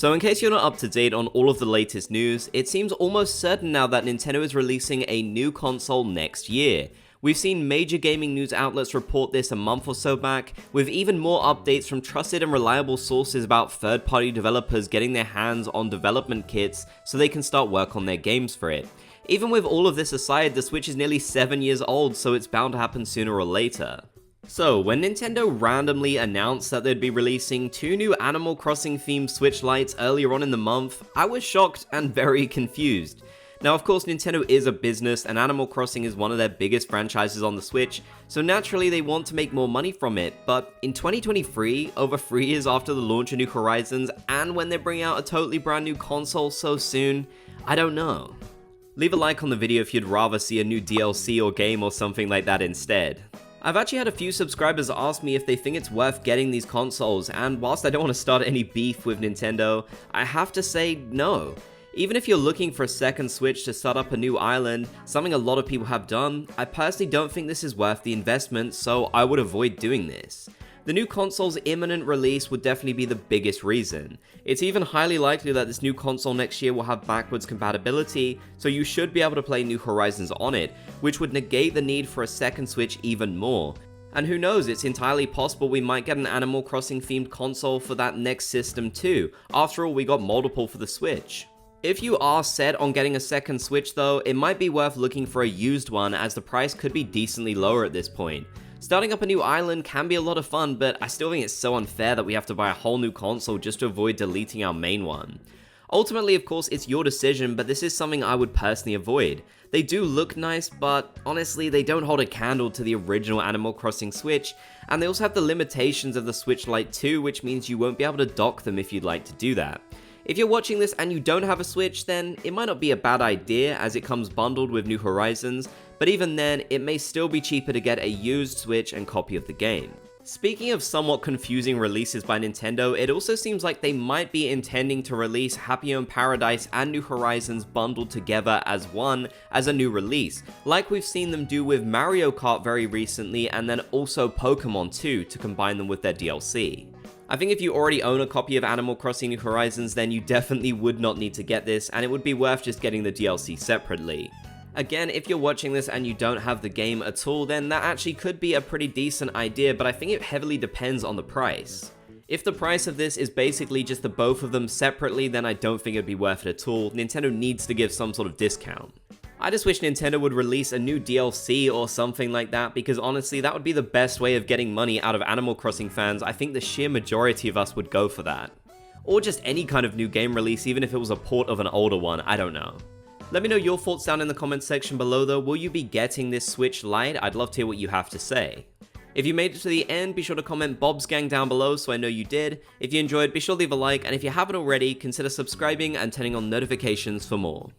So in case you're not up to date on all of the latest news, it seems almost certain now that Nintendo is releasing a new console next year. We've seen major gaming news outlets report this a month or so back, with even more updates from trusted and reliable sources about third-party developers getting their hands on development kits so they can start work on their games for it. Even with all of this aside, the Switch is nearly 7 years old, so it's bound to happen sooner or later. So, when Nintendo randomly announced that they'd be releasing 2 new Animal Crossing themed Switch Lites earlier on in the month, I was shocked and very confused. Now of course Nintendo is a business and Animal Crossing is one of their biggest franchises on the Switch, so naturally they want to make more money from it, but in 2023, over 3 years after the launch of New Horizons, and when they're bringing out a totally brand new console so soon, I don't know. Leave a like on the video if you'd rather see a new DLC or game or something like that instead. I've actually had a few subscribers ask me if they think it's worth getting these consoles, and whilst I don't want to start any beef with Nintendo, I have to say no. Even if you're looking for a second Switch to start up a new island, something a lot of people have done, I personally don't think this is worth the investment, so I would avoid doing this. The new console's imminent release would definitely be the biggest reason. It's even highly likely that this new console next year will have backwards compatibility, so you should be able to play New Horizons on it, which would negate the need for a second Switch even more. And who knows, it's entirely possible we might get an Animal Crossing themed console for that next system too. After all, we got multiple for the Switch. If you are set on getting a second Switch though, it might be worth looking for a used one as the price could be decently lower at this point. Starting up a new island can be a lot of fun, but I still think it's so unfair that we have to buy a whole new console just to avoid deleting our main one. Ultimately, of course, it's your decision, but this is something I would personally avoid. They do look nice, but honestly, they don't hold a candle to the original Animal Crossing Switch, and they also have the limitations of the Switch Lite 2, which means you won't be able to dock them if you'd like to do that. If you're watching this and you don't have a Switch, then it might not be a bad idea as it comes bundled with New Horizons, but even then, it may still be cheaper to get a used Switch and copy of the game. Speaking of somewhat confusing releases by Nintendo, it also seems like they might be intending to release Happy Home Paradise and New Horizons bundled together as one, as a new release, like we've seen them do with Mario Kart very recently and then also Pokemon 2 to combine them with their DLC. I think if you already own a copy of Animal Crossing New Horizons, then you definitely would not need to get this, and it would be worth just getting the DLC separately. Again, if you're watching this and you don't have the game at all, then that actually could be a pretty decent idea, but I think it heavily depends on the price. If the price of this is basically just the both of them separately, then I don't think it'd be worth it at all. Nintendo needs to give some sort of discount. I just wish Nintendo would release a new DLC or something like that, because honestly, that would be the best way of getting money out of Animal Crossing fans. I think the sheer majority of us would go for that. Or just any kind of new game release, even if it was a port of an older one, I don't know. Let me know your thoughts down in the comments section below though. Will you be getting this Switch Lite? I'd love to hear what you have to say. If you made it to the end, be sure to comment Bob's Gang down below so I know you did. If you enjoyed, be sure to leave a like, and if you haven't already, consider subscribing and turning on notifications for more.